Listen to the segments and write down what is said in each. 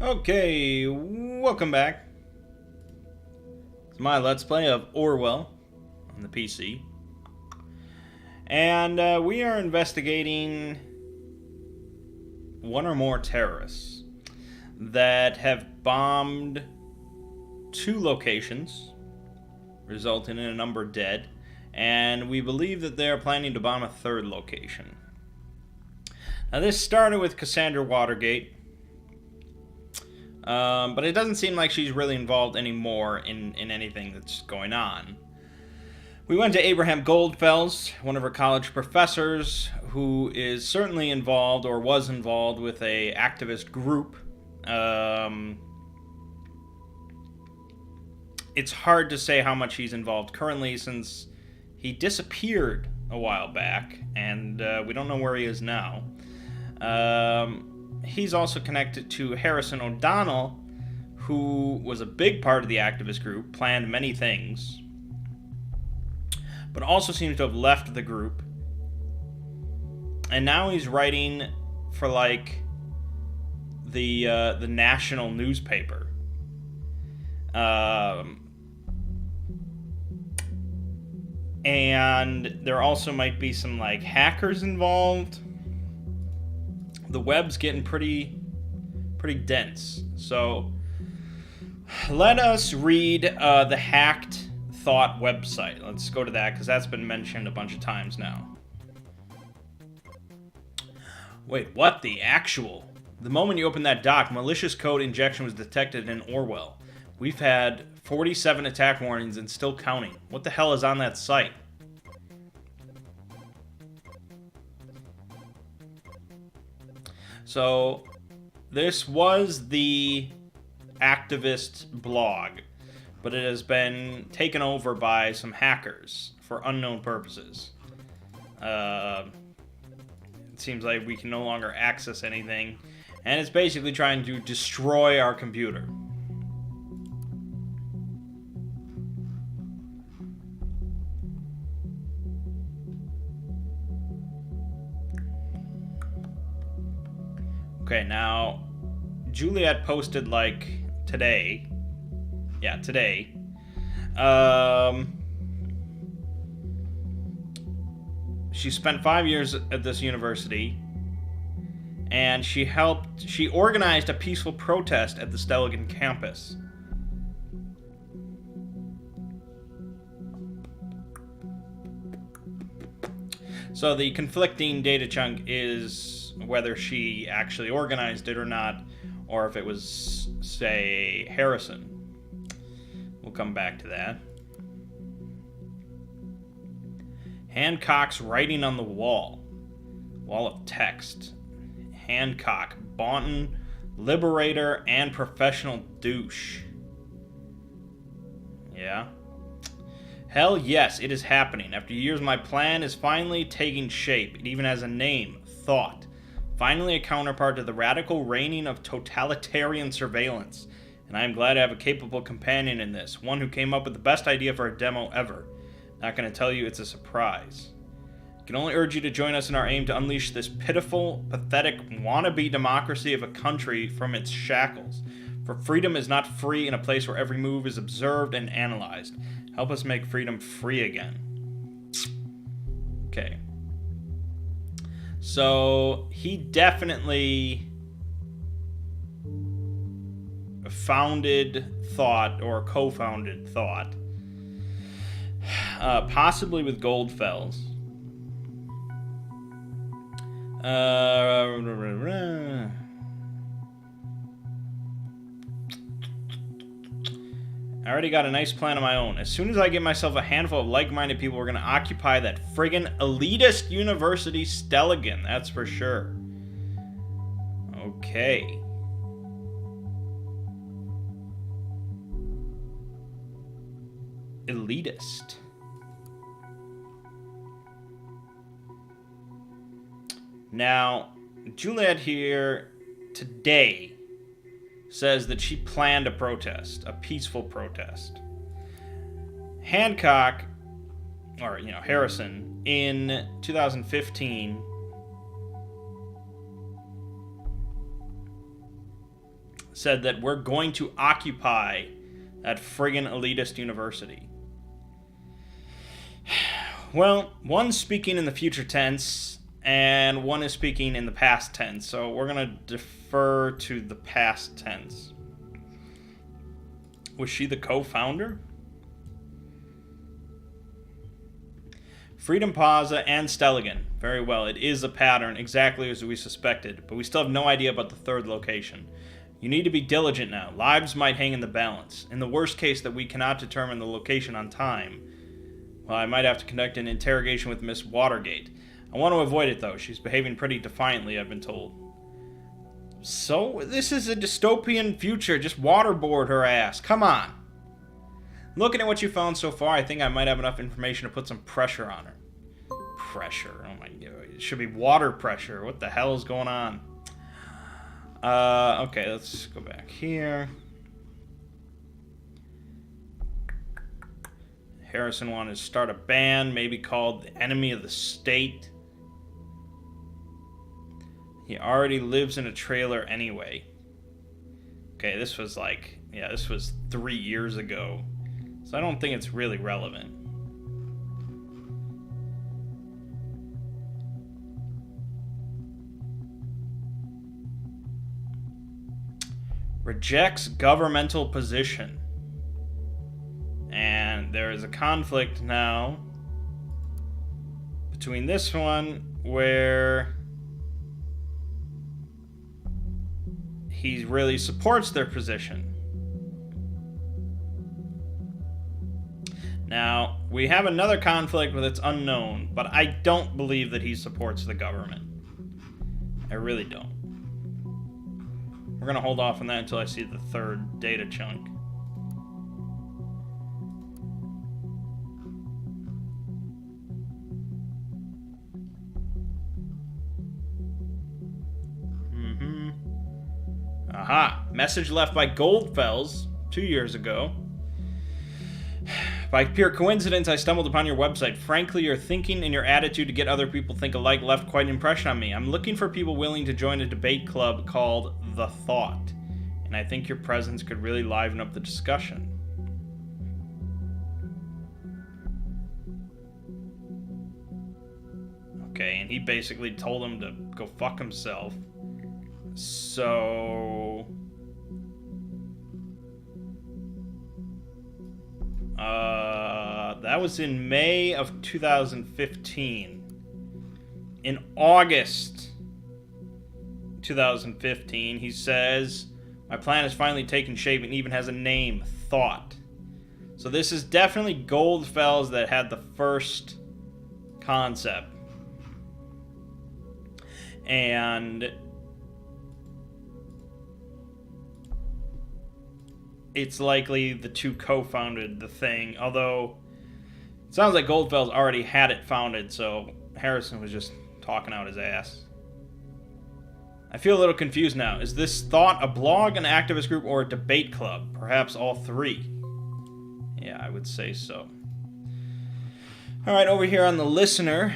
Okay, welcome back. It's my Let's Play of Orwell on the PC. And we are investigating one or more terrorists that have bombed 2 locations, resulting in a number dead, and we believe that they are planning to bomb a 3rd location. Now this started with Cassandra Watergate, but it doesn't seem like she's really involved anymore in anything that's going on. We went to Abraham Goldfels, one of her college professors, who is certainly involved, or was involved, with a activist group. It's hard to say how much he's involved currently, since he disappeared a while back, and we don't know where he is now. He's also connected to Harrison O'Donnell, who was a big part of the activist group, planned many things, but also seems to have left the group. And now he's writing for, like, the national newspaper. And there also might be some, like, hackers involved. The web's getting pretty dense. So let us read the Hacked Thought website. Let's go to that, because that's been mentioned a bunch of times now. Wait, what the actual? The moment you open that doc, malicious code injection was detected in Orwell. We've had 47 attack warnings and still counting. What the hell is on that site? So, this was the activist blog, but it has been taken over by some hackers for unknown purposes. It seems like we can no longer access anything, and it's basically trying to destroy our computer. Okay, now, Juliet posted, like, today. Yeah, today. She spent 5 years at this university, and she organized a peaceful protest at the Stelligan campus. So the conflicting data chunk is whether she actually organized it or not, or if it was, say, Harrison. We'll come back to that. Hancock's writing on the wall. Wall of text. Hancock, Bounton, liberator, and professional douche. Yeah. Hell yes, it is happening. After years, my plan is finally taking shape. It even has a name, Thought. Finally a counterpart to the radical reigning of totalitarian surveillance. And I am glad to have a capable companion in this, one who came up with the best idea for a demo ever. Not going to tell you it's a surprise. I can only urge you to join us in our aim to unleash this pitiful, pathetic, wannabe democracy of a country from its shackles. For freedom is not free in a place where every move is observed and analyzed. Help us make freedom free again. Okay. So, he definitely founded Thought, or co-founded Thought. Possibly with Goldfels. I already got a nice plan of my own. As soon as I get myself a handful of like-minded people, we're going to occupy that friggin' elitist university Stelligan. That's for sure. Okay. Elitist. Now, Juliet here today says that she planned a protest, a peaceful protest. Hancock, or, Harrison, in 2015 said that we're going to occupy that friggin' elitist university. Well, one's speaking in the future tense, and one is speaking in the past tense, so we're going to defer to the past tense. Was she the co-founder? Freedom Plaza and Stelligan. Very well, it is a pattern, exactly as we suspected, but we still have no idea about the third location. You need to be diligent now. Lives might hang in the balance. In the worst case that we cannot determine the location on time, well, I might have to conduct an interrogation with Miss Watergate. I want to avoid it, though. She's behaving pretty defiantly, I've been told. So, this is a dystopian future. Just waterboard her ass. Come on. Looking at what you found so far, I think I might have enough information to put some pressure on her. Pressure? Oh my god. It should be water pressure. What the hell is going on? Okay, let's go back here. Harrison wanted to start a band, maybe called the Enemy of the State. He already lives in a trailer anyway. Okay, this was like, yeah, this was 3 years ago. So I don't think it's really relevant. Rejects governmental position. And there is a conflict now between this one where he really supports their position. Now, we have another conflict with it's unknown, but I don't believe that he supports the government. I really don't. We're going to hold off on that until I see the third data chunk. Aha! Message left by GOLDFELS 2 years ago. By pure coincidence, I stumbled upon your website. Frankly, your thinking and your attitude to get other people think alike left quite an impression on me. I'm looking for people willing to join a debate club called The Thought, and I think your presence could really liven up the discussion. Okay, and he basically told him to go fuck himself. So... that was in May of 2015. In August 2015, he says, my plan has finally taken shape and even has a name, Thought. So this is definitely GOLDFELS that had the first concept. And it's likely the two co-founded the thing, although it sounds like GOLDFELS already had it founded, so Harrison was just talking out his ass. I feel a little confused now. Is this Thought a blog, an activist group, or a debate club? Perhaps all three. Yeah, I would say so. Alright, over here on the listener,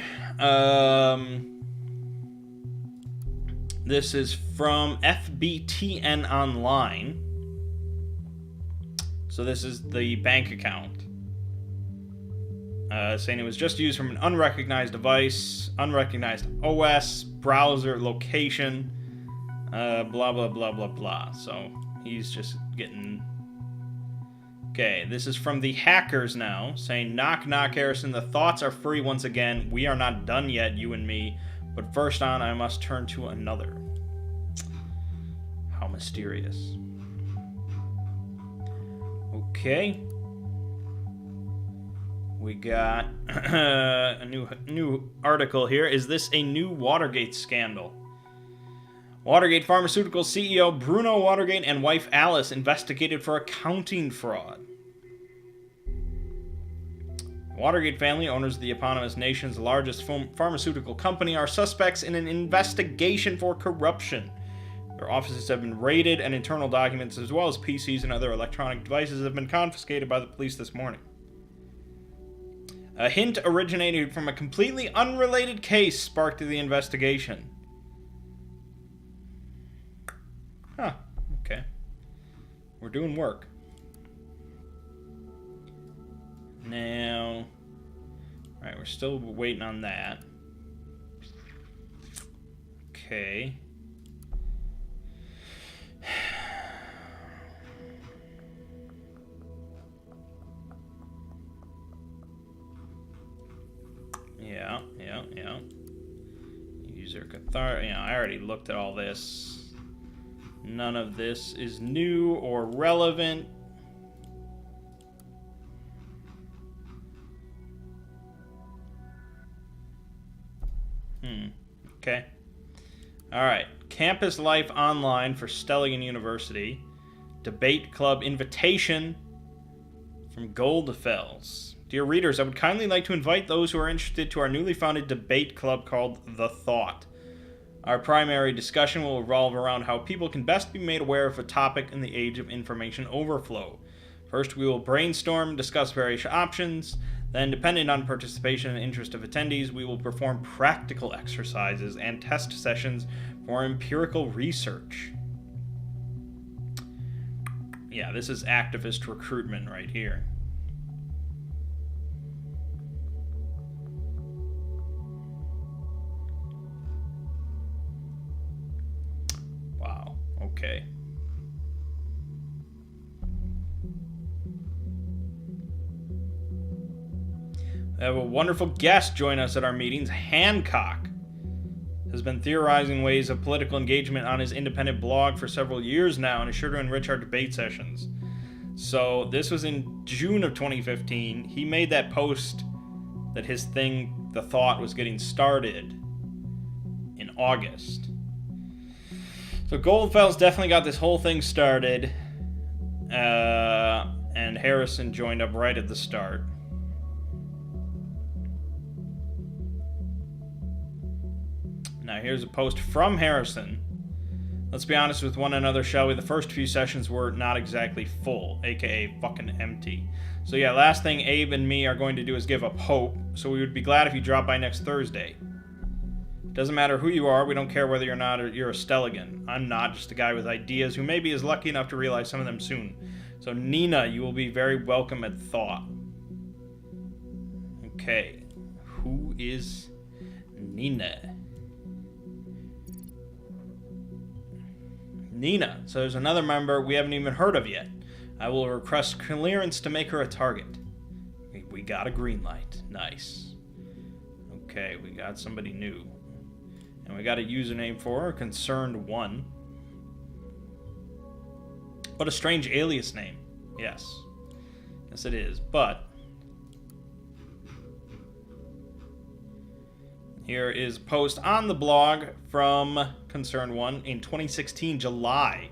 this is from FBTN Online. So this is the bank account. Saying it was just used from an unrecognized device, unrecognized OS, browser, location, blah, blah, blah, blah, blah. So he's just getting... Okay, this is from the hackers now, saying, knock, knock, Harrison, the thoughts are free once again. We are not done yet, you and me. But first on, I must turn to another. How mysterious. Okay. We got a new article here. Is this a new Watergate scandal? Watergate Pharmaceutical CEO Bruno Watergate and wife Alice investigated for accounting fraud. Watergate family, owners of the eponymous nation's largest pharmaceutical company, are suspects in an investigation for corruption. Their offices have been raided, and internal documents, as well as PCs and other electronic devices, have been confiscated by the police this morning. A hint originated from a completely unrelated case sparked the investigation. Huh, okay. We're doing work. Now... Alright, we're still waiting on that. Okay. Yeah. User cathar... Yeah, I already looked at all this. None of this is new or relevant. Okay. Alright. Campus life online for Stelligan University. Debate club invitation from GOLDFELS. Dear readers, I would kindly like to invite those who are interested to our newly founded debate club called The Thought. Our primary discussion will revolve around how people can best be made aware of a topic in the age of information overflow. First, we will brainstorm, discuss various options. Then, depending on participation and interest of attendees, we will perform practical exercises and test sessions for empirical research. Yeah, this is activist recruitment right here. Wow, okay. We have a wonderful guest join us at our meetings. Hancock has been theorizing ways of political engagement on his independent blog for several years now and is sure to enrich our debate sessions. So this was in June of 2015. He made that post that his thing, The Thought, was getting started in August. So GOLDFELS definitely got this whole thing started, and Harrison joined up right at the start. Now here's a post from Harrison. Let's be honest with one another, shall we? The first few sessions were not exactly full, aka fucking empty. So yeah, last thing Abe and me are going to do is give up hope, so we would be glad if you drop by next Thursday. Doesn't matter who you are, we don't care whether you're not or you're a Stelligan. I'm not, just a guy with ideas who maybe is lucky enough to realize some of them soon. So Nina, you will be very welcome at Thought. Okay, who is Nina? Nina. So there's another member we haven't even heard of yet. I will request clearance to make her a target. We got a green light. Nice. Okay, we got somebody new. And we got a username for her, Concerned1. What a strange alias name. Yes. Yes, it is. But here is a post on the blog from Concerned1 in 2016, July.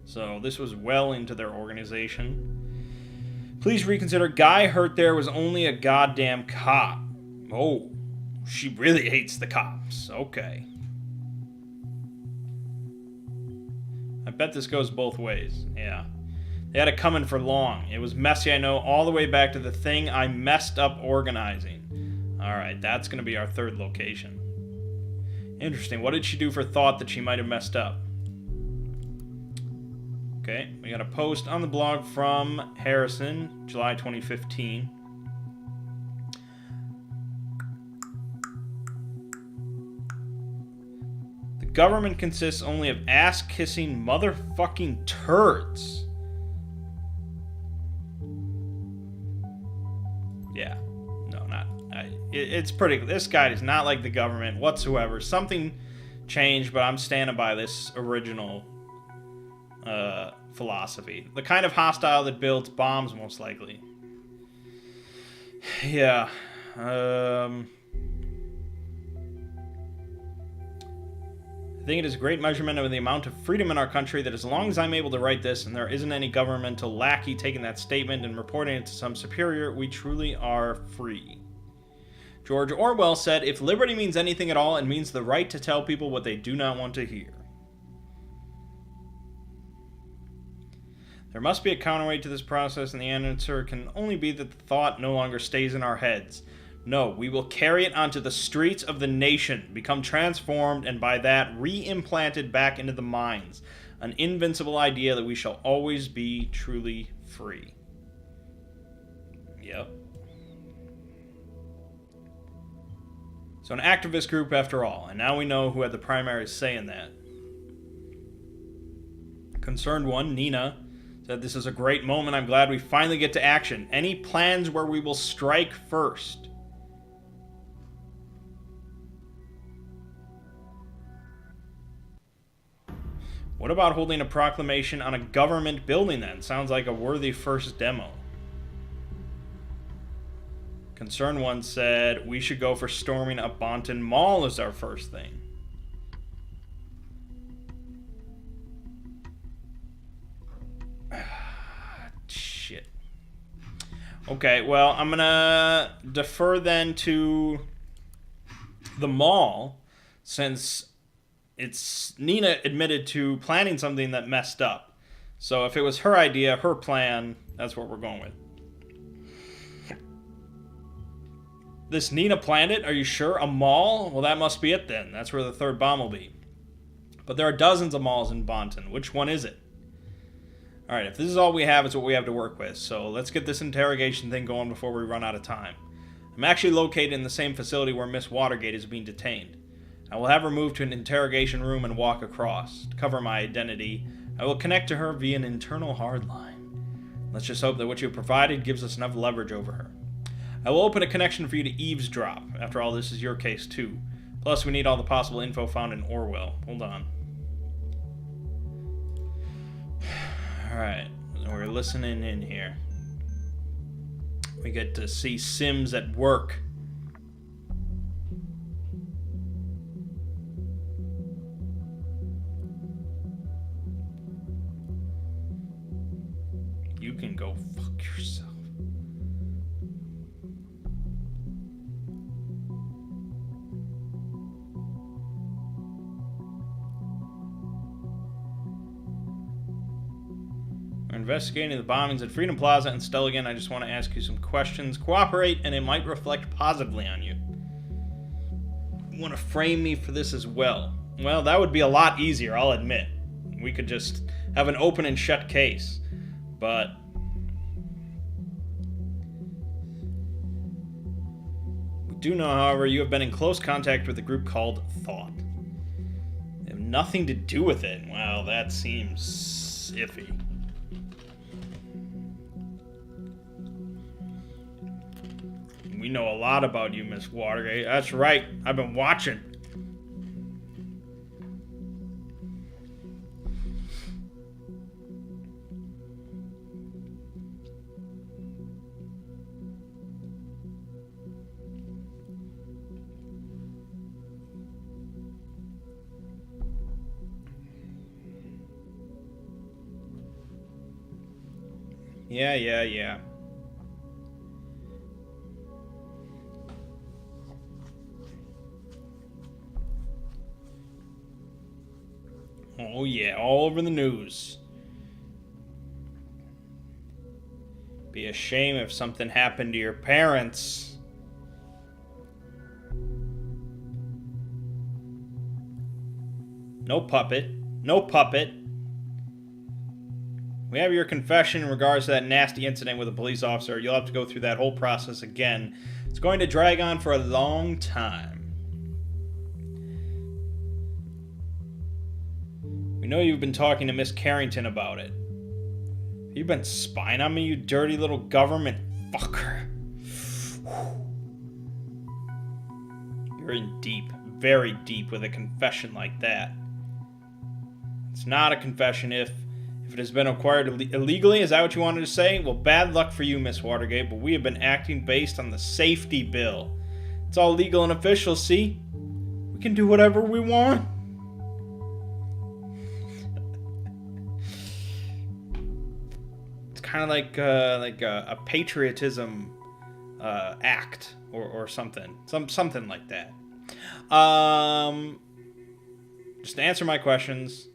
So this was well into their organization. Please reconsider. Guy hurt there was only a goddamn cop. Oh, she really hates the cops. Okay. I bet this goes both ways. Yeah. They had it coming for long. It was messy, I know, all the way back to the thing I messed up organizing. Alright, that's going to be our third location. Interesting. What did she do for Thought that she might have messed up? Okay, we got a post on the blog from Harrison, July 2015. The government consists only of ass-kissing motherfucking turds. Yeah. No, not... It's pretty... This guy is not like the government whatsoever. Something changed, but I'm standing by this original philosophy. The kind of hostile that builds bombs, most likely. Yeah. I think it is a great measurement of the amount of freedom in our country that as long as I'm able to write this and there isn't any governmental lackey taking that statement and reporting it to some superior, we truly are free. George Orwell said, if liberty means anything at all, it means the right to tell people what they do not want to hear. There must be a counterweight to this process, and the answer can only be that the thought no longer stays in our heads. No, we will carry it onto the streets of the nation, become transformed, and by that, re-implanted back into the minds an invincible idea that we shall always be truly free. Yep. So an activist group after all, and now we know who had the primary say in that. Concerned one, Nina, said, "This is a great moment. I'm glad we finally get to action. Any plans where we will strike first?" What about holding a proclamation on a government building then? Sounds like a worthy first demo. Concerned one said, "We should go for storming a Bonton Mall as our first thing." Shit. Okay, well, I'm gonna defer then to the mall, since it's Nina admitted to planning something that messed up. So if it was her idea, her plan, that's what we're going with. This Nina planned it? Are you sure? A mall? Well, that must be it then. That's where the third bomb will be. But there are dozens of malls in Bonton. Which one is it? Alright, if this is all we have, it's what we have to work with. So let's get this interrogation thing going before we run out of time. I'm actually located in the same facility where Miss Watergate is being detained. I will have her moved to an interrogation room and walk across. To cover my identity, I will connect to her via an internal hardline. Let's just hope that what you have provided gives us enough leverage over her. I will open a connection for you to eavesdrop. After all, this is your case too. Plus, we need all the possible info found in Orwell. Hold on. Alright, we're listening in here. We get to see Sims at work. You can go fuck yourself. We're investigating the bombings at Freedom Plaza and Stelligan. I just want to ask you some questions. Cooperate, and it might reflect positively on you. You want to frame me for this as well? Well, that would be a lot easier, I'll admit. We could just have an open and shut case. But we do know, however, you have been in close contact with a group called Thought. They have nothing to do with it. Well, that seems iffy. We know a lot about you, Miss Watergate. That's right. I've been watching. Yeah. Oh yeah, all over the news. Be a shame if something happened to your parents. No puppet. No puppet. We have your confession in regards to that nasty incident with a police officer. You'll have to go through that whole process again. It's going to drag on for a long time. We know you've been talking to Miss Kerrington about it. You've been spying on me, you dirty little government fucker. You're in deep, very deep with a confession like that. It's not a confession if it has been acquired illegally. Is that what you wanted to say? Well, bad luck for you, Miss Watergate, but we have been acting based on the safety bill. It's all legal and official, see? We can do whatever we want. Kind of like a patriotism act or something like that. Just to answer my questions,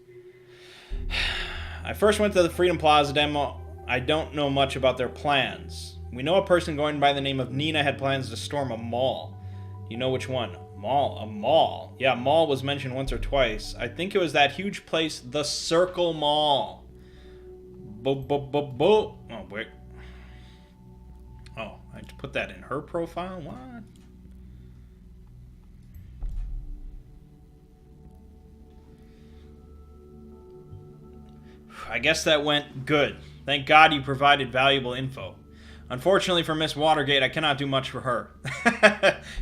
I first went to the Freedom Plaza demo. I don't know much about their plans. We know a person going by the name of Nina had plans to storm a mall. You know which one? Mall. A mall. Yeah, mall was mentioned once or twice. I think it was that huge place, the Circle Mall. Oh, wait. Oh, I had to put that in her profile? What? I guess that went good. Thank God you provided valuable info. Unfortunately for Miss Watergate, I cannot do much for her.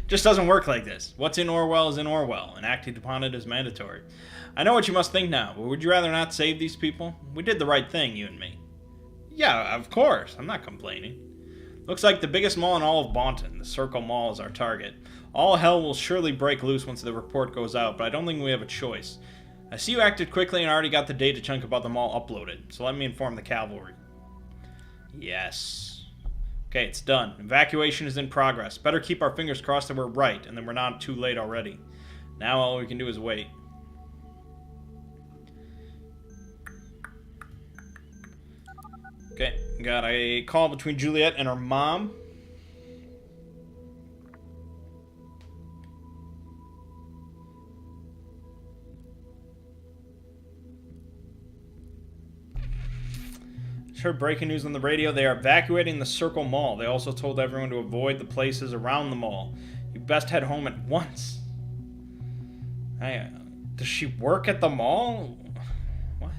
Just doesn't work like this. What's in Orwell is in Orwell, and acting upon it is mandatory. I know what you must think now, but would you rather not save these people? We did the right thing, you and me. Yeah, of course. I'm not complaining. Looks like the biggest mall in all of Bonton. The Circle Mall is our target. All hell will surely break loose once the report goes out, but I don't think we have a choice. I see you acted quickly and already got the data chunk about the mall uploaded, so let me inform the cavalry. Yes. Okay, it's done. Evacuation is in progress. Better keep our fingers crossed that we're right, and then we're not too late already. Now all we can do is wait. Okay, got a call between Juliet and her mom. Heard breaking news on the radio. They are evacuating the Circle Mall. They also told everyone to avoid the places around the mall. You best head home at once. Does she work at the mall? What?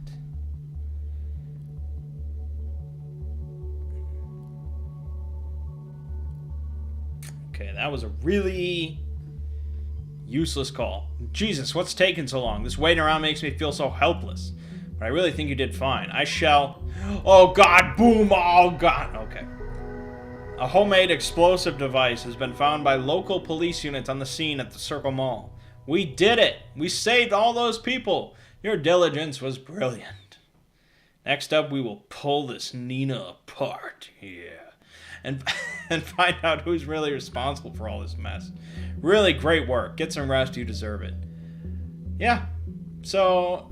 Okay, that was a really useless call. Jesus, what's taking so long? This waiting around makes me feel so helpless. But I really think you did fine. I shall... Oh, God. Boom. Oh, God. Okay. A homemade explosive device has been found by local police units on the scene at the Circle Mall. We did it. We saved all those people. Your diligence was brilliant. Next up, we will pull this Nina apart. Yeah. And find out who's really responsible for all this mess. Really great work. Get some rest. You deserve it. Yeah. So,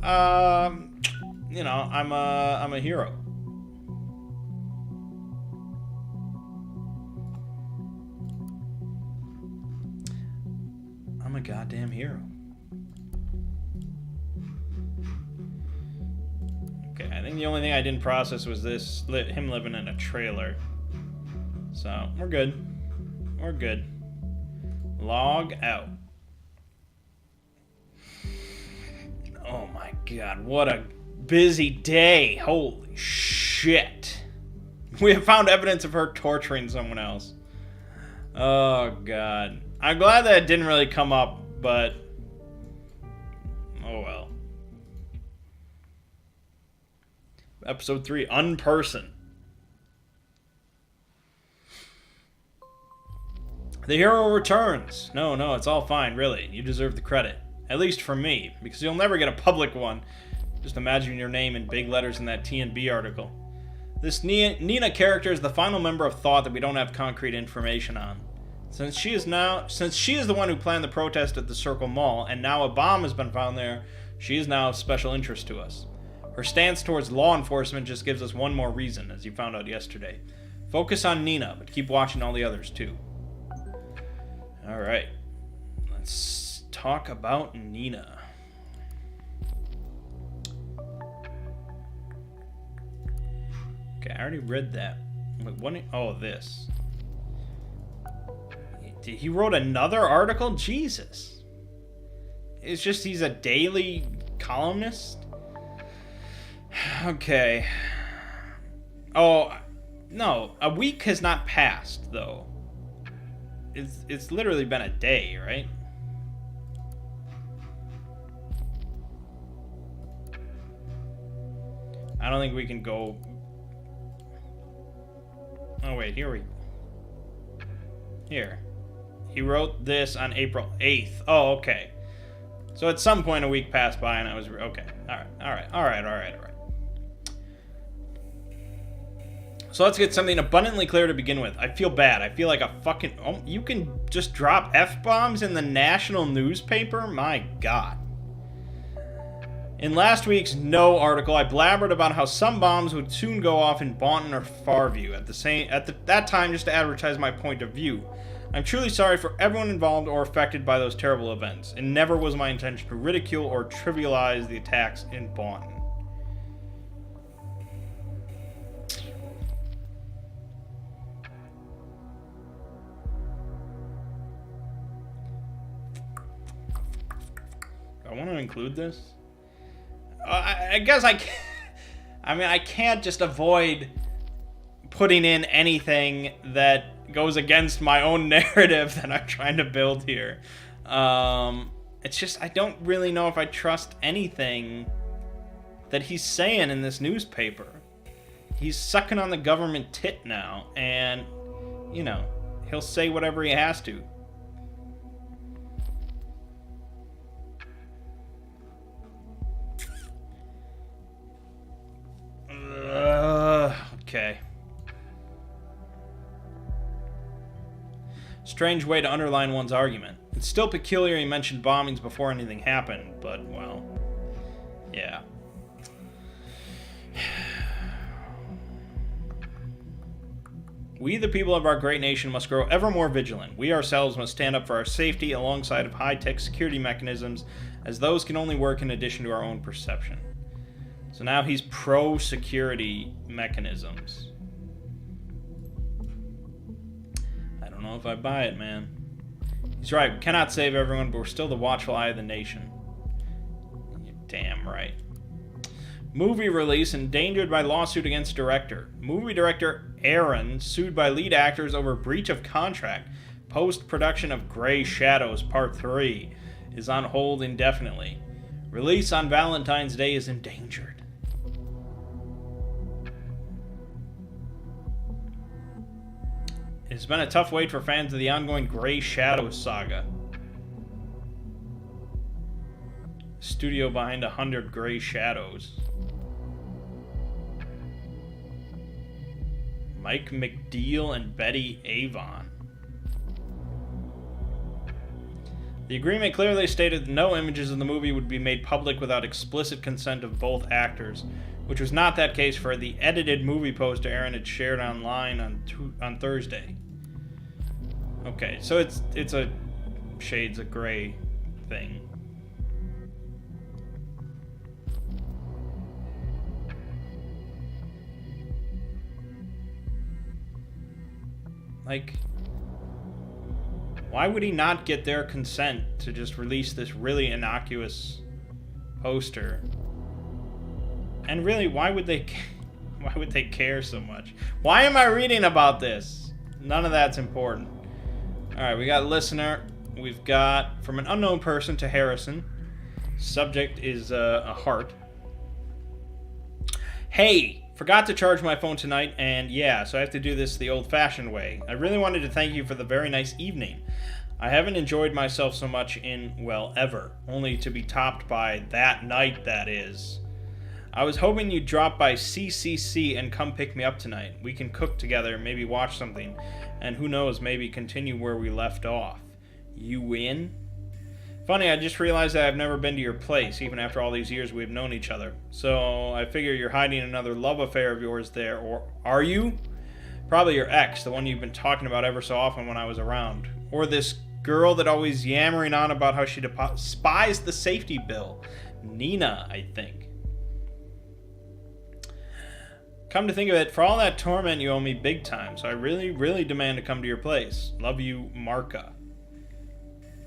you know, I'm a hero. I'm a goddamn hero. Okay, I think the only thing I didn't process was this, him living in a trailer. So, we're good. We're good. Log out. Oh my God, what a busy day. Holy shit. We have found evidence of her torturing someone else. Oh God. I'm glad that it didn't really come up, but oh well. Episode 3, Unperson. The hero returns. No, it's all fine, really. You deserve the credit. At least from me, because you'll never get a public one. Just imagine your name in big letters in that TNB article. This Nina character is the final member of Thought that we don't have concrete information on. Since she is the one who planned the protest at the Circle Mall, and now a bomb has been found there, she is now of special interest to us. Her stance towards law enforcement just gives us one more reason, as you found out yesterday. Focus on Nina, but keep watching all the others too. Alright. Let's talk about Nina. Okay, I already read that. Wait, what? Oh, this. He wrote another article? Jesus. It's just he's a daily columnist? Okay. Oh, no. A week has not passed, though. It's literally been a day, right? I don't think we can go... Oh, wait. Here. He wrote this on April 8th. Oh, okay. So at some point a week passed by and I was... Okay. Alright. So let's get something abundantly clear to begin with. I feel bad. I feel like a fucking... Oh, you can just drop F-bombs in the national newspaper? My God. In last week's No article, I blabbered about how some bombs would soon go off in Bonton or Farview at that time just to advertise my point of view. I'm truly sorry for everyone involved or affected by those terrible events. It never was my intention to ridicule or trivialize the attacks in Bonn. I want to include this. I guess I can't. I mean, I can't just avoid putting in anything that goes against my own narrative that I'm trying to build here. It's just, I don't really know if I trust anything that he's saying in this newspaper. He's sucking on the government tit now, and, you know, he'll say whatever he has to. Okay. Strange way to underline one's argument. It's still peculiar he mentioned bombings before anything happened, but, well, yeah. We, the people of our great nation, must grow ever more vigilant. We ourselves must stand up for our safety alongside of high-tech security mechanisms, as those can only work in addition to our own perception. So now he's pro-security mechanisms. I don't know if I buy it, man. He's right. We cannot save everyone, but we're still the watchful eye of the nation. You're damn right. Movie release endangered by lawsuit against director. Movie director Aaron sued by lead actors over breach of contract. Post-production of Grey Shadows Part 3 is on hold indefinitely. Release on Valentine's Day is endangered. It's been a tough wait for fans of the ongoing Grey Shadows saga. Studio behind 100 Grey Shadows. Mike McDeal and Betty Avon. The agreement clearly stated that no images of the movie would be made public without explicit consent of both actors, which was not that case for the edited movie poster Aaron had shared online on Thursday. Okay, so it's a shades of gray thing. Like, why would he not get their consent to just release this really innocuous poster? And really, why would they care so much? Why am I reading about this? None of that's important. Alright, we got listener. We've got from an unknown person to Harrison. Subject is a heart. Hey, forgot to charge my phone tonight, and yeah, so I have to do this the old-fashioned way. I really wanted to thank you for the very nice evening. I haven't enjoyed myself so much in, well, ever. Only to be topped by that night, that is. I was hoping you'd drop by CCC and come pick me up tonight. We can cook together, maybe watch something, and who knows, maybe continue where we left off. You win? Funny, I just realized that I've never been to your place, even after all these years we've known each other. So I figure you're hiding another love affair of yours there, or are you? Probably your ex, the one you've been talking about ever so often when I was around. Or this girl that always yammering on about how she despised the safety bill. Nina, I think. Come to think of it, for all that torment you owe me big time, so I really, really demand to come to your place. Love you, Marka.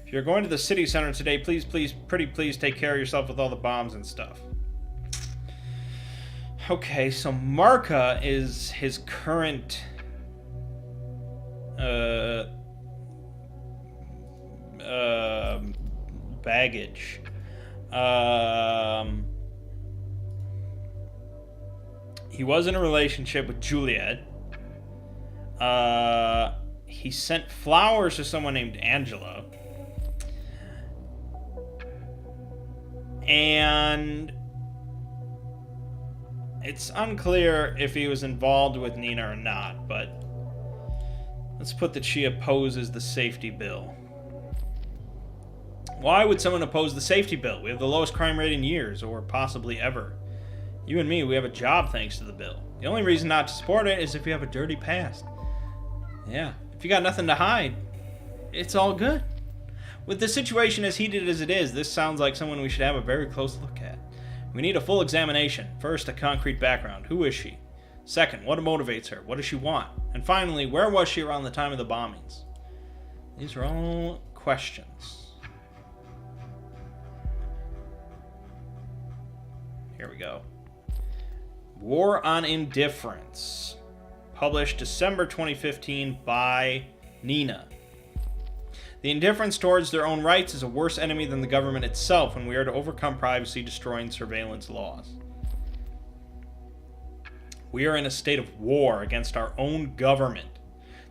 If you're going to the city center today, please, pretty please take care of yourself with all the bombs and stuff. Okay, so Marka is his current baggage. He was in a relationship with Juliet. He sent flowers to someone named Angela. And it's unclear if he was involved with Nina or not, but let's put that she opposes the safety bill. Why would someone oppose the safety bill? We have the lowest crime rate in years, or possibly ever. You and me, we have a job thanks to the bill. The only reason not to support it is if you have a dirty past. Yeah, if you got nothing to hide. it's all good. With the situation as heated as it is, this sounds like someone we should have a very close look at. We need a full examination. First, a concrete background. Who is she? Second, what motivates her? What does she want? And finally, where was she around the time of the bombings? These are all questions. Here we go. War on Indifference. Published December 2015 by Nina. The indifference towards their own rights is a worse enemy than the government itself when we are to overcome privacy-destroying surveillance laws. We are in a state of war against our own government.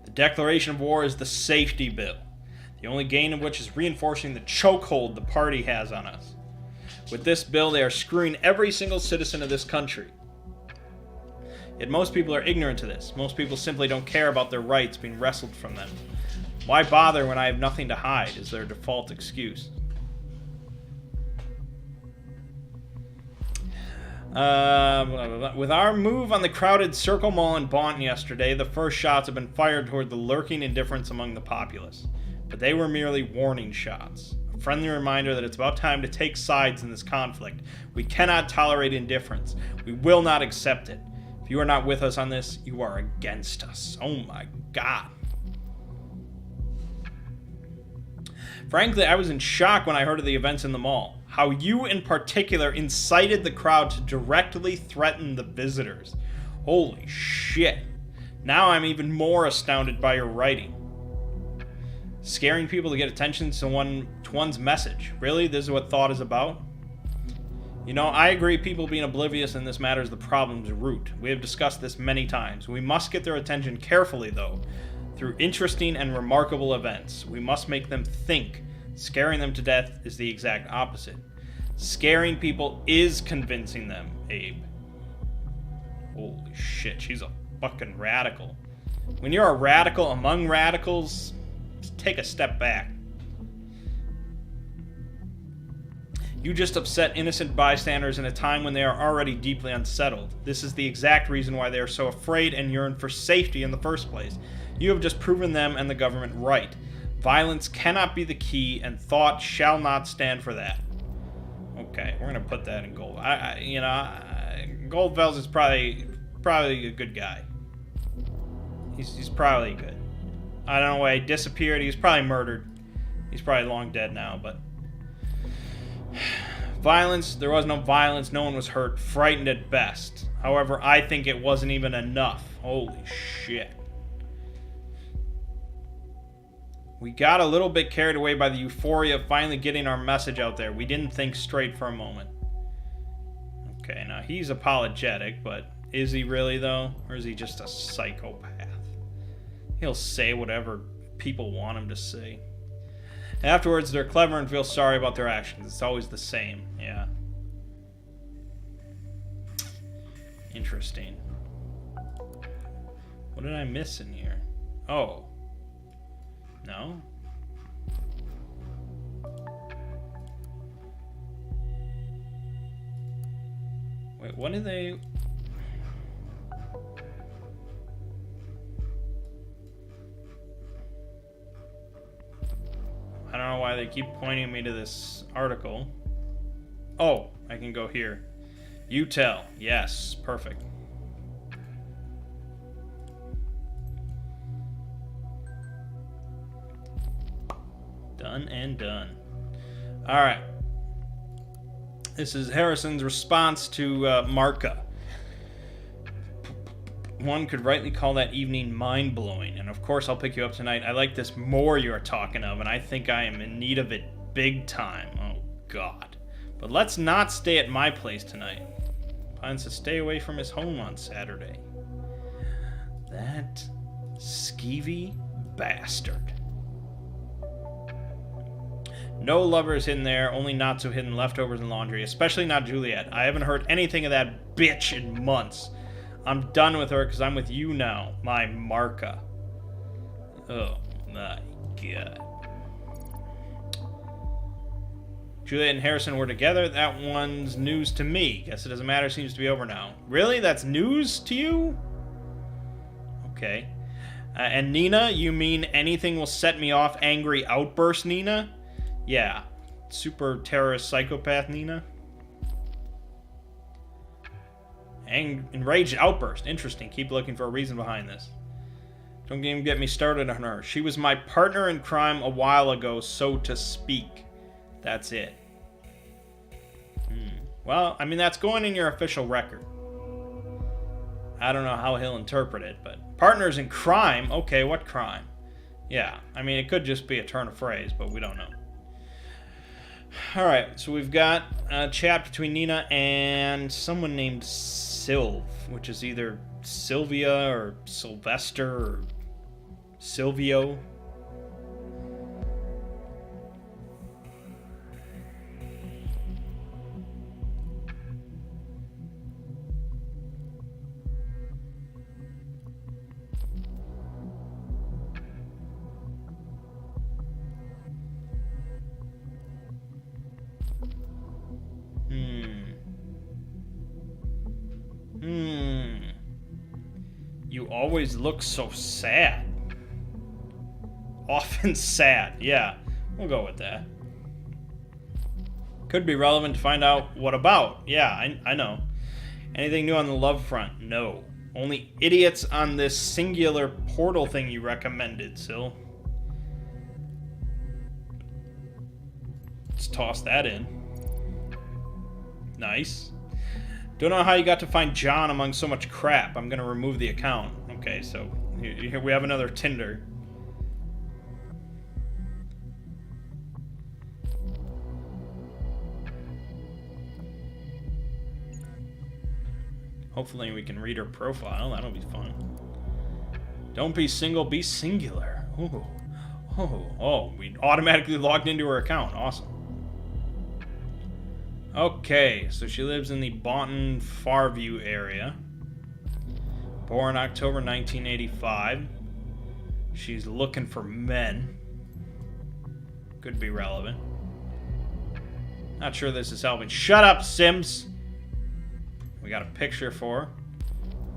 The declaration of war is the safety bill, the only gain of which is reinforcing the chokehold the party has on us. With this bill, they are screwing every single citizen of this country. Yet most people are ignorant to this. Most people simply don't care about their rights being wrestled from them. Why bother when I have nothing to hide, is their default excuse. With our move on the crowded Circle Mall in Bonn yesterday, the first shots have been fired toward the lurking indifference among the populace. But they were merely warning shots. A friendly reminder that it's about time to take sides in this conflict. We cannot tolerate indifference. We will not accept it. If you are not with us on this, you are against us. Oh my God. Frankly, I was in shock when I heard of the events in the mall. How you in particular incited the crowd to directly threaten the visitors. Holy shit. Now I'm even more astounded by your writing. Scaring people to get attention to one's message. Really? This is what thought is about? You know, I agree people being oblivious in this matter is the problem's root. We have discussed this many times. We must get their attention carefully, though. Through interesting and remarkable events. We must make them think. Scaring them to death is the exact opposite. Scaring people is convincing them, Abe. Holy shit, she's a fucking radical. When you're a radical among radicals, just take a step back. You just upset innocent bystanders in a time when they are already deeply unsettled. This is the exact reason why they are so afraid and yearn for safety in the first place. You have just proven them and the government right. Violence cannot be the key, and thought shall not stand for that. Okay, we're gonna put that in gold. GOLDFELS is probably a good guy. He's probably good. I don't know why he disappeared. He was probably murdered. He's probably long dead now, but... Violence, there was no violence, no one was hurt, frightened at best. However, I think it wasn't even enough. Holy shit. We got a little bit carried away by the euphoria of finally getting our message out there. We didn't think straight for a moment. Okay, now he's apologetic, but is he really though? Or is he just a psychopath? He'll say whatever people want him to say. Afterwards, they're clever and feel sorry about their actions. It's always the same, yeah. Interesting. What did I miss in here? Oh. No? Wait, what did they... I don't know why they keep pointing me to this article. Oh, I can go here. You tell. Yes, perfect. Done and done. Alright. This is Harrison's response to Marca. One could rightly call that evening mind-blowing, and of course I'll pick you up tonight. I like this more you're talking of, and I think I am in need of it big time. Oh, God. But let's not stay at my place tonight. Plans to stay away from his home on Saturday. That skeevy bastard. No lovers hidden there, only not-so-hidden leftovers and laundry, especially not Juliet. I haven't heard anything of that bitch in months. I'm done with her because I'm with you now, my Marca. Oh my God. Juliet and Harrison were together. That one's news to me. Guess it doesn't matter. Seems to be over now. Really? That's news to you? Okay. And Nina, you mean anything will set me off angry outburst, Nina? Yeah. Super terrorist psychopath, Nina. Enraged outburst. Interesting. Keep looking for a reason behind this. Don't even get me started on her. She was my partner in crime a while ago, so to speak. That's it. Well, I mean, that's going in your official record. I don't know how he'll interpret it, but partners in crime? Okay, what crime? Yeah, I mean, it could just be a turn of phrase, but we don't know. Alright, so we've got a chat between Nina and someone named Sylv, which is either Sylvia or Sylvester or Silvio. You always look so sad. Often sad. Yeah, we'll go with that. Could be relevant to find out what about. Yeah, I know. Anything new on the love front? No. Only idiots on this singular portal thing you recommended, Sil. Let's toss that in. Nice. Don't know how you got to find John among so much crap. I'm gonna remove the account. Okay, so here we have another Tinder. Hopefully we can read her profile. That'll be fun. Don't be single, be singular. Oh, we automatically logged into her account. Awesome. Okay, so she lives in the Boynton Farview area. Born October 1985. She's looking for men. Could be relevant. Not sure this is helping. Shut up, Sims! We got a picture for her.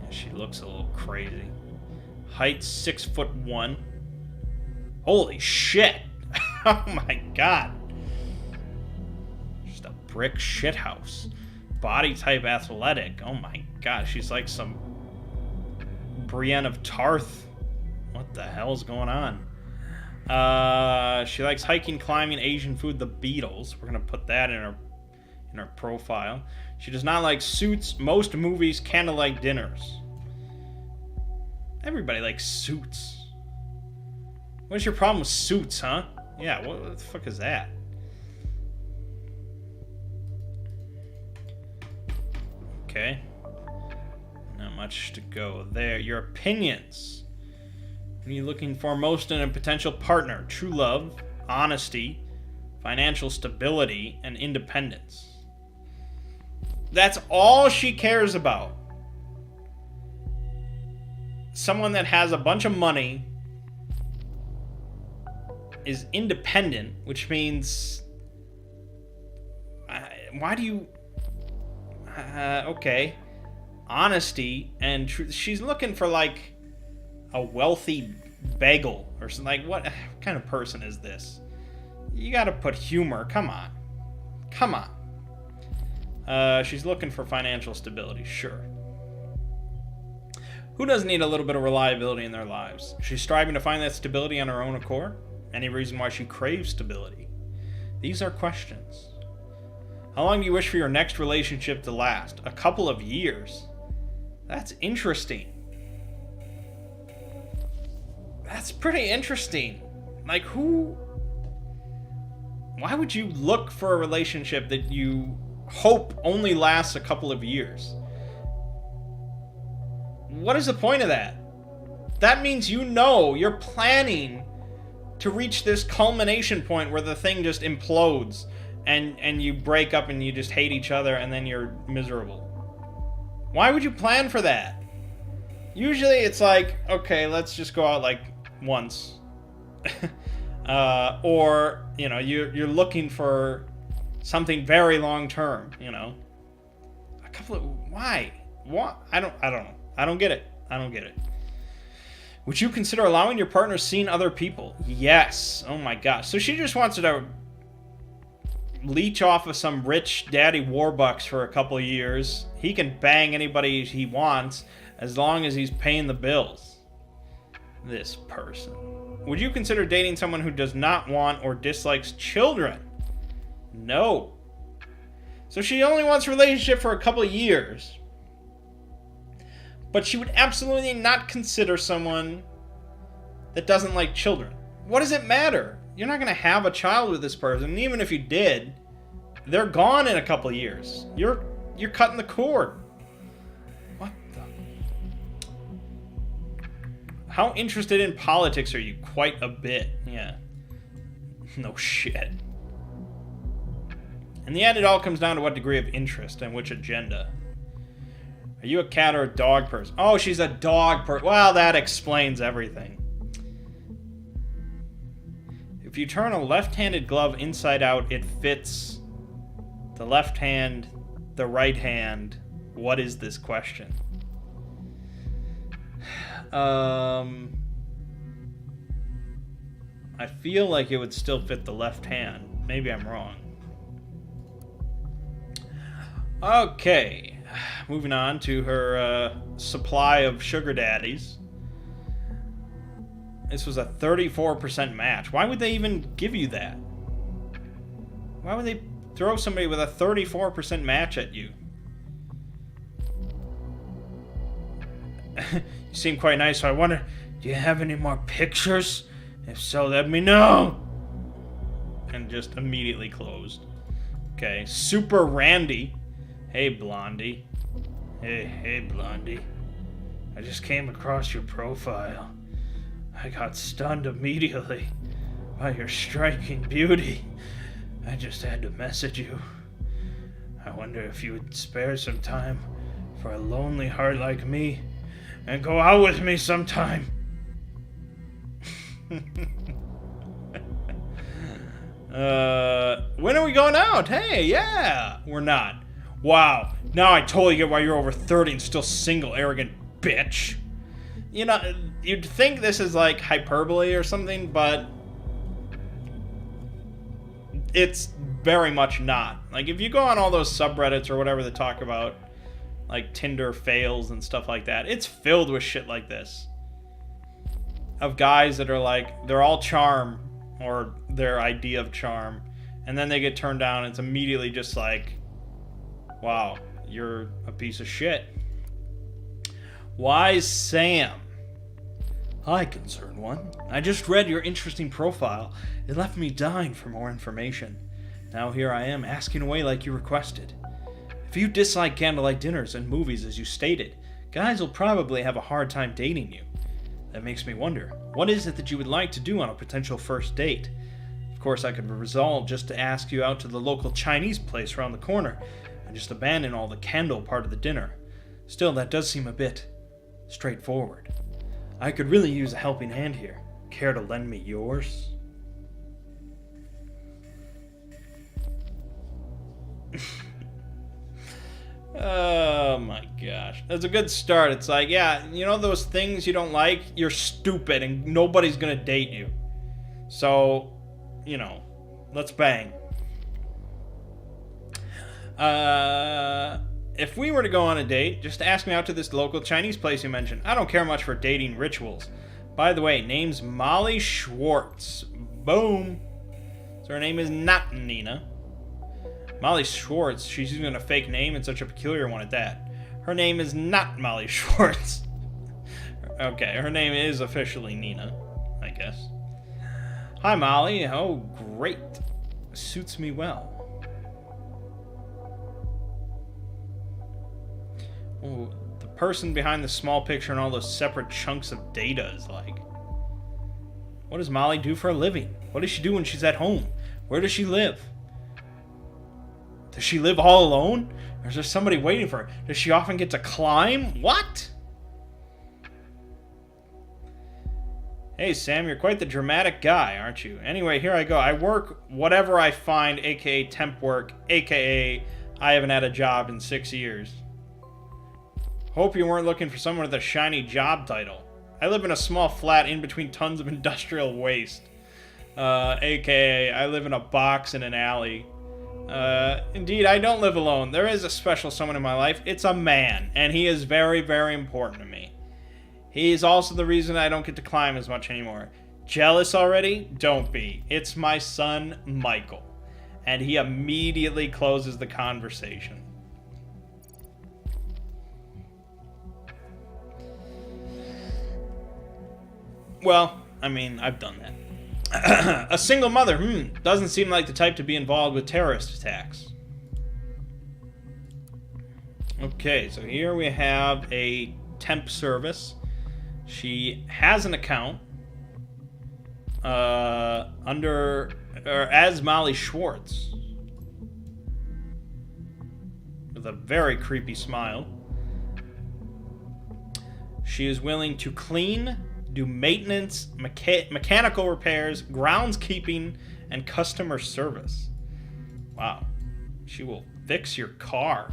Yeah, she looks a little crazy. Height 6'1". Holy shit! Oh my god. Just a brick shithouse. Body type athletic. Oh my god, she's like some Brienne of Tarth. What the hell's going on? She likes hiking, climbing, Asian food, the Beatles. We're gonna put that in her profile. She does not like Suits, most movies, candlelight dinners. Everybody likes Suits. What's your problem with Suits, huh? Yeah, what the fuck is that? Okay. Not much to go there. Your opinions. What are you looking for most in a potential partner? True love, honesty, financial stability, and independence. That's all she cares about. Someone that has a bunch of money, is independent, which means... why do you... okay. Honesty and truth. She's looking for, like, a wealthy bagel or something. Like, what kind of person is this? You gotta put humor. Come on. Come on. She's looking for financial stability. Sure. Who doesn't need a little bit of reliability in their lives? She's striving to find that stability on her own accord? Any reason why she craves stability? These are questions. How long do you wish for your next relationship to last? A couple of years. That's interesting. That's pretty interesting. Like, who... why would you look for a relationship that you hope only lasts a couple of years? What is the point of that? That means you know you're planning to reach this culmination point where the thing just implodes and you break up and you just hate each other and then you're miserable. Why would you plan for that? Usually it's like, okay, let's just go out like once. Or, you know, you're looking for something very long term, you know. A couple of... why? What? I don't know. I don't get it. I don't get it. Would you consider allowing your partner seeing other people? Yes. Oh my gosh. So she just wants to leech off of some rich daddy warbucks for a couple of years. He can bang anybody he wants as long as he's paying the bills. This person. Would you consider dating someone who does not want or dislikes children? No. So she only wants a relationship for a couple of years. But she would absolutely not consider someone that doesn't like children. What does it matter? You're not going to have a child with this person. And even if you did, they're gone in a couple of years. You're cutting the cord. What the? How interested in politics are you? Quite a bit. Yeah. No shit. In the end, it all comes down to what degree of interest and which agenda. Are you a cat or a dog person? Oh, she's a dog person. Well, that explains everything. If you turn a left-handed glove inside out, it fits the left hand, the right hand. What is this question? I feel like it would still fit the left hand. Maybe I'm wrong. Okay. Moving on to her supply of sugar daddies. This was a 34% match. Why would they even give you that? Why would they throw somebody with a 34% match at you? You seem quite nice, so I wonder, do you have any more pictures? If so, let me know. And just immediately closed. Okay, Super Randy. Hey, Blondie. Hey, Blondie. I just came across your profile. I got stunned immediately by your striking beauty. I just had to message you. I wonder if you would spare some time for a lonely heart like me and go out with me sometime. When are we going out? Hey, yeah. We're not. Wow, now I totally get why you're over 30 and still single, arrogant bitch. You know, you'd think this is like hyperbole or something, but it's very much not. Like, if you go on all those subreddits or whatever that talk about, like, Tinder fails and stuff like that, it's filled with shit like this. Of guys that are like, they're all charm, or their idea of charm, and then they get turned down, and it's immediately just like, wow, you're a piece of shit. Wise Sam. Hi, concerned one. I just read your interesting profile. It left me dying for more information. Now here I am, asking away like you requested. If you dislike candlelight dinners and movies as you stated, guys will probably have a hard time dating you. That makes me wonder, what is it that you would like to do on a potential first date? Of course, I could resolve just to ask you out to the local Chinese place around the corner, and just abandon all the candle part of the dinner. Still, that does seem a bit straightforward. I could really use a helping hand here. Care to lend me yours? Oh my gosh. That's a good start. It's like, yeah, you know those things you don't like? You're stupid and nobody's gonna date you. So, you know, let's bang. If we were to go on a date, just ask me out to this local Chinese place you mentioned. I don't care much for dating rituals. By the way, name's Molly Schwartz. Boom. So her name is not Nina. Molly Schwartz. She's using a fake name and such a peculiar one at that. Her name is not Molly Schwartz. Okay, her name is officially Nina, I guess. Hi, Molly. Oh, great. Suits me well. Oh, the person behind the small picture and all those separate chunks of data is like... What does Molly do for a living? What does she do when she's at home? Where does she live? Does she live all alone? Or is there somebody waiting for her? Does she often get to climb? What? Hey, Sam, you're quite the dramatic guy, aren't you? Anyway, here I go. I work whatever I find, aka temp work, aka I haven't had a job in 6 years. Hope you weren't looking for someone with a shiny job title. I live in a small flat in between tons of industrial waste. AKA, I live in a box in an alley. Indeed, I don't live alone. There is a special someone in my life. It's a man, and he is very, very important to me. He is also the reason I don't get to climb as much anymore. Jealous already? Don't be. It's my son, Michael. And he immediately closes the conversation. Well, I mean, I've done that. A single mother, doesn't seem like the type to be involved with terrorist attacks. Okay, so here we have a temp service. She has an account as Molly Schwartz, with a very creepy smile. She is willing to clean, do maintenance, mechanical repairs, groundskeeping, and customer service. Wow. She will fix your car.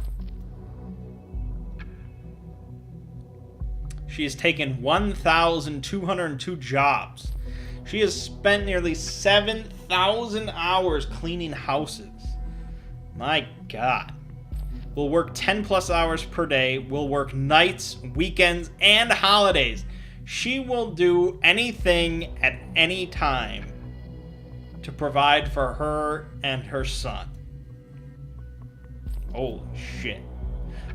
She has taken 1,202 jobs. She has spent nearly 7,000 hours cleaning houses. My God. Will work 10 plus hours per day. Will work nights, weekends, and holidays. She will do anything at any time to provide for her and her son. Holy shit.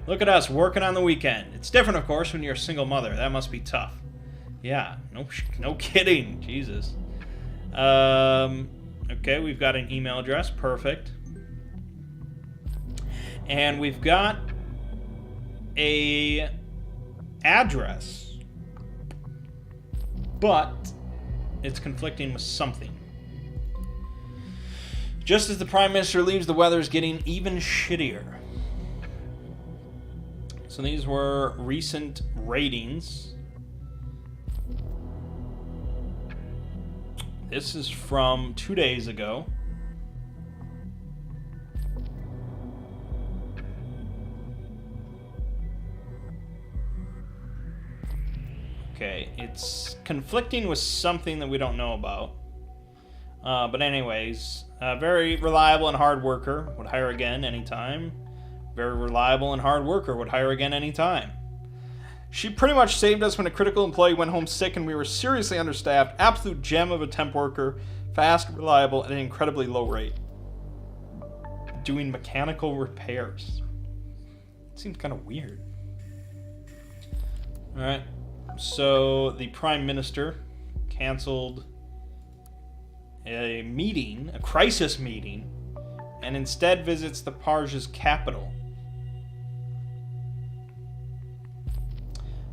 Look at us working on the weekend. It's different, of course, when you're a single mother. That must be tough. Yeah, no kidding. Jesus. Okay, we've got an email address. Perfect. And we've got a address. But it's conflicting with something. Just as the Prime Minister leaves, the weather is getting even shittier. So these were recent ratings. This is from 2 days ago. Okay, it's conflicting with something that we don't know about. But anyways, very reliable and hard worker, would hire again anytime. Very reliable and hard worker, would hire again anytime. She pretty much saved us when a critical employee went home sick and we were seriously understaffed. Absolute gem of a temp worker. Fast, reliable, at an incredibly low rate. Doing mechanical repairs. Seems kind of weird. Alright. So, the Prime Minister canceled a meeting, a crisis meeting, and instead visits the Parj's capital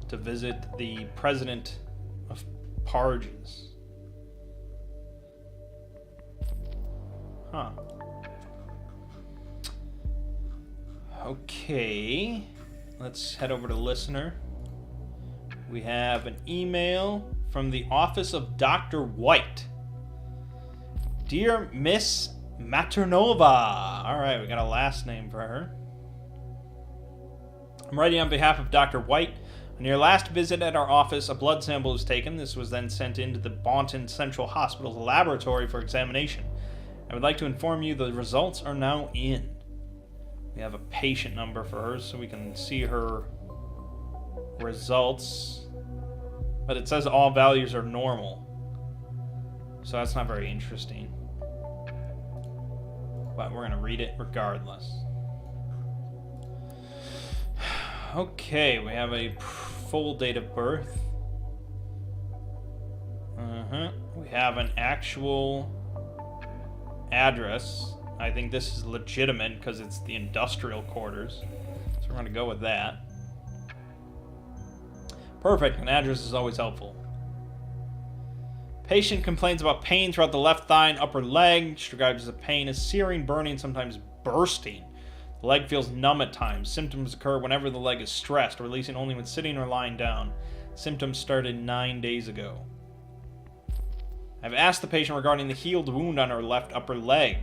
to visit the president of Parj's. Huh. Okay. Let's head over to listener. We have an email from the office of Dr. White. Dear Miss Maternova. Alright, we got a last name for her. I'm writing on behalf of Dr. White. On your last visit at our office, a blood sample was taken. This was then sent into the Boynton Central Hospital's laboratory for examination. I would like to inform you the results are now in. We have a patient number for her so we can see her results. But it says all values are normal. So that's not very interesting. But we're going to read it regardless. Okay, we have a full date of birth. We have an actual address. I think this is legitimate because it's the industrial quarters. So we're going to go with that. Perfect, an address is always helpful. Patient complains about pain throughout the left thigh and upper leg. Describes the pain as searing, burning, sometimes bursting. The leg feels numb at times. Symptoms occur whenever the leg is stressed, releasing only when sitting or lying down. Symptoms started 9 days ago. I've asked the patient regarding the healed wound on her left upper leg.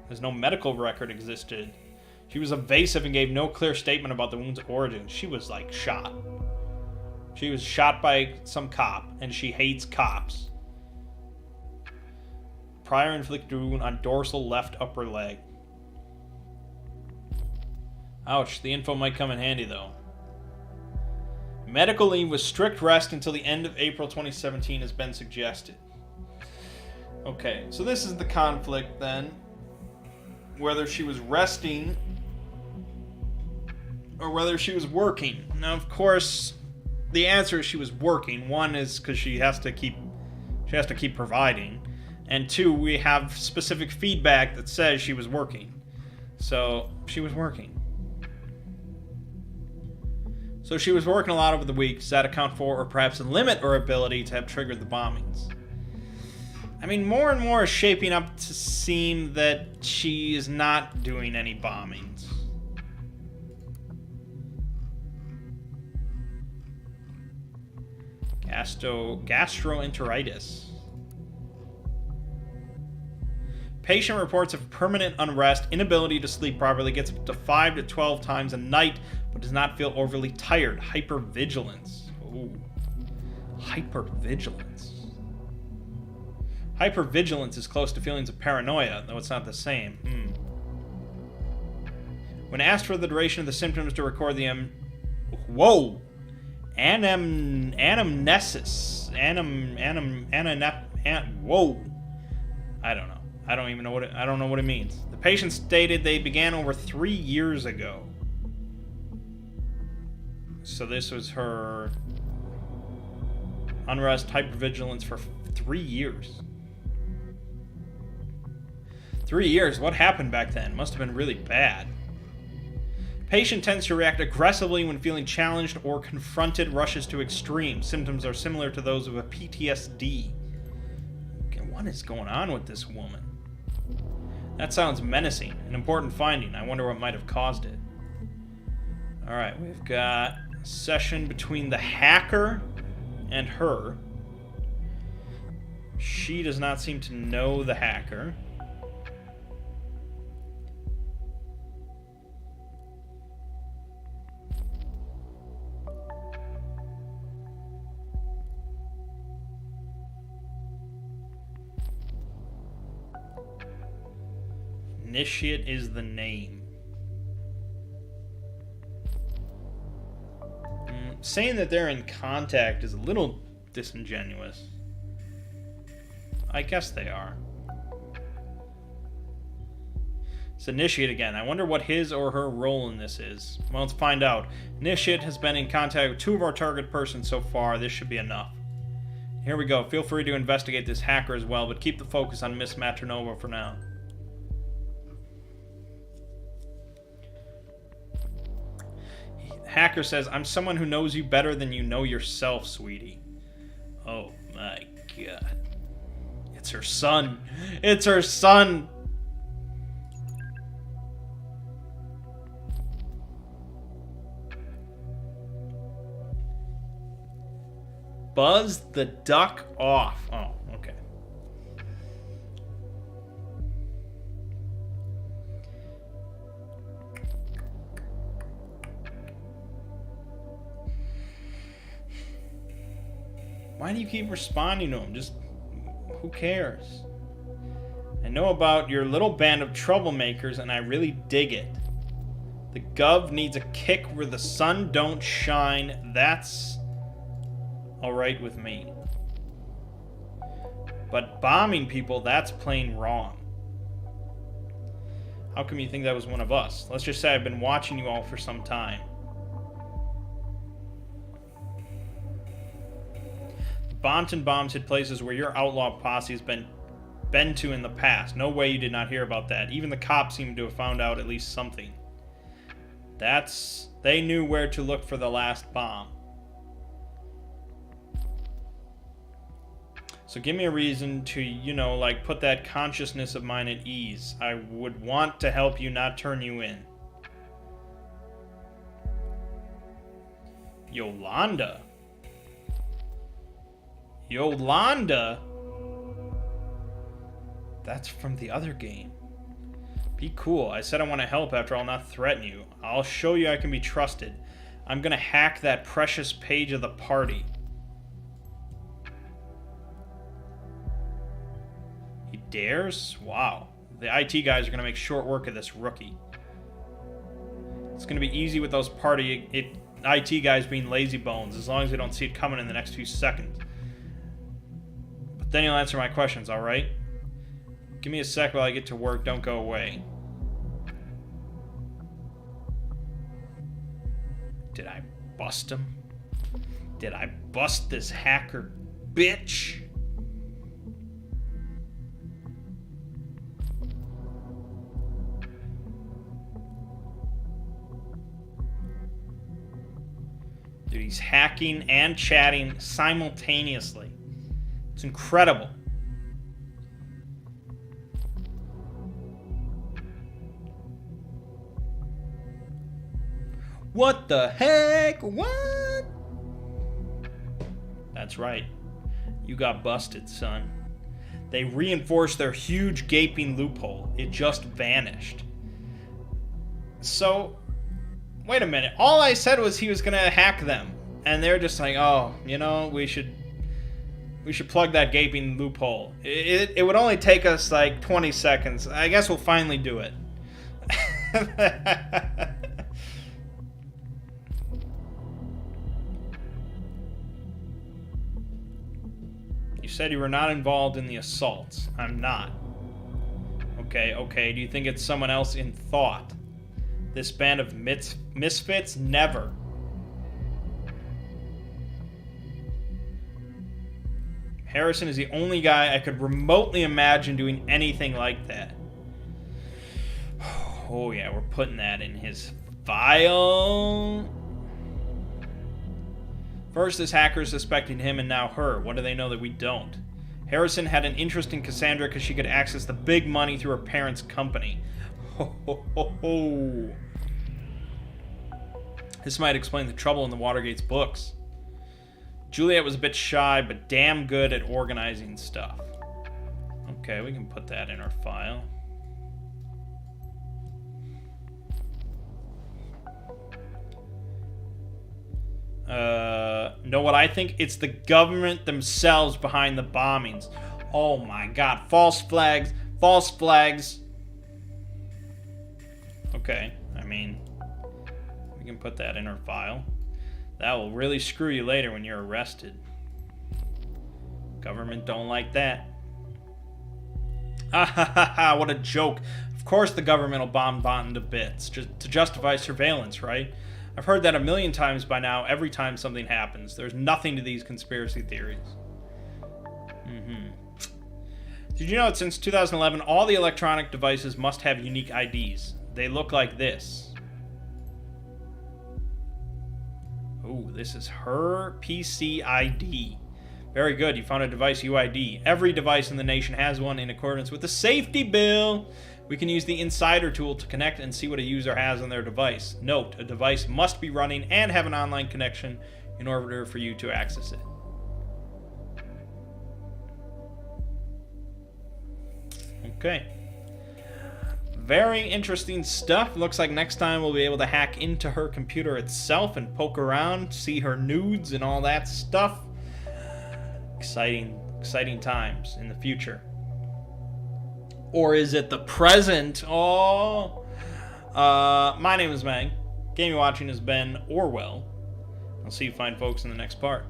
There's no medical record existed. She was evasive and gave no clear statement about the wound's origin. She was, like, shot. She was shot by some cop, and she hates cops. Prior inflicted wound on dorsal left upper leg. Ouch, the info might come in handy, though. Medical leave with strict rest until the end of April 2017 has been suggested. Okay, so this is the conflict, then. Whether she was resting or whether she was working. Now, of course, the answer is she was working. One is because she has to keep providing, and two, we have specific feedback that says she was working. So she was working. So she was working a lot over the week. Does that account for, or perhaps limit, her ability to have triggered the bombings? I mean, more and more is shaping up to seem that she is not doing any bombings. Gastroenteritis. Patient reports of permanent unrest, inability to sleep properly, gets up to 5 to 12 times a night, but does not feel overly tired. Hypervigilance. Ooh. Hypervigilance. Hypervigilance is close to feelings of paranoia, though it's not the same. When asked for the duration of the symptoms to record the anamnesis. Whoa. I don't know. I don't know what it means. The patient stated they began over 3 years ago. So this was her unrest, hypervigilance for 3 years. 3 years? What happened back then? Must have been really bad. Patient tends to react aggressively when feeling challenged or confronted, rushes to extremes. Symptoms are similar to those of a PTSD. Okay, what is going on with this woman? That sounds menacing. An important finding. I wonder what might have caused it. Alright, we've got a session between the hacker and her. She does not seem to know the hacker. Initiate is the name. Saying that they're in contact is a little disingenuous. I guess they are. It's Initiate again. I wonder what his or her role in this is. Well, let's find out. Initiate has been in contact with 2 of our target persons so far. This should be enough. Here we go. Feel free to investigate this hacker as well, but keep the focus on Miss Maternova for now. Hacker says, I'm someone who knows you better than you know yourself, sweetie. Oh my god. It's her son. It's her son. Buzz the duck off. Oh, okay. Why do you keep responding to him? Just, who cares? I know about your little band of troublemakers, and I really dig it. The gov needs a kick where the sun don't shine. That's alright with me. But bombing people, that's plain wrong. How come you think that was one of us? Let's just say I've been watching you all for some time. Bompton bombs hit places where your outlaw posse has been to in the past. No way you did not hear about that. Even the cops seem to have found out at least something. They knew where to look for the last bomb. So give me a reason to, you know, like, put that consciousness of mine at ease. I would want to help you, not turn you in. Yolanda? Yolanda? That's from the other game. Be cool. I said I want to help after I'll not threaten you. I'll show you I can be trusted. I'm gonna hack that precious page of the party. He dares? Wow. The IT guys are gonna make short work of this rookie. It's gonna be easy with those IT guys being lazy bones, as long as they don't see it coming in the next few seconds. But then you'll answer my questions, alright? Give me a sec while I get to work, don't go away. Did I bust him? Did I bust this hacker bitch? Dude, he's hacking and chatting simultaneously. It's incredible. What the heck? What? That's right. You got busted, son. They reinforced their huge gaping loophole. It just vanished. So, wait a minute. All I said was he was gonna hack them. And they're just like, oh, you know, we should plug that gaping loophole. It would only take us like 20 seconds. I guess we'll finally do it. You said you were not involved in the assaults. I'm not. Okay. Do you think it's someone else in thought? This band of misfits? Never. Harrison is the only guy I could remotely imagine doing anything like that. Oh yeah, we're putting that in his file. First, this hacker is suspecting him and now her. What do they know that we don't? Harrison had an interest in Cassandra because she could access the big money through her parents' company. Ho, ho, ho, ho. This might explain the trouble in the Watergate's books. Juliet was a bit shy, but damn good at organizing stuff. Okay, we can put that in our file. Know what I think? It's the government themselves behind the bombings. Oh my god, false flags, false flags. Okay, I mean, we can put that in our file. That will really screw you later when you're arrested. Government don't like that. Ah ha ha ha, what a joke. Of course the government will bomb Bonton to bits, just to justify surveillance, right? I've heard that a million times by now, every time something happens. There's nothing to these conspiracy theories. Did you know that since 2011, all the electronic devices must have unique IDs? They look like this. Ooh, this is her PC ID. Very good, you found a device UID. Every device in the nation has one in accordance with the safety bill. We can use the Insider tool to connect and see what a user has on their device. Note, a device must be running and have an online connection in order for you to access it. Okay. Very interesting stuff. Looks like next time we'll be able to hack into her computer itself and poke around, see her nudes and all that stuff. Exciting times in the future. Or is it the present? Oh. My name is Mangg. Game you're watching has been Orwell. I'll see you fine folks in the next part.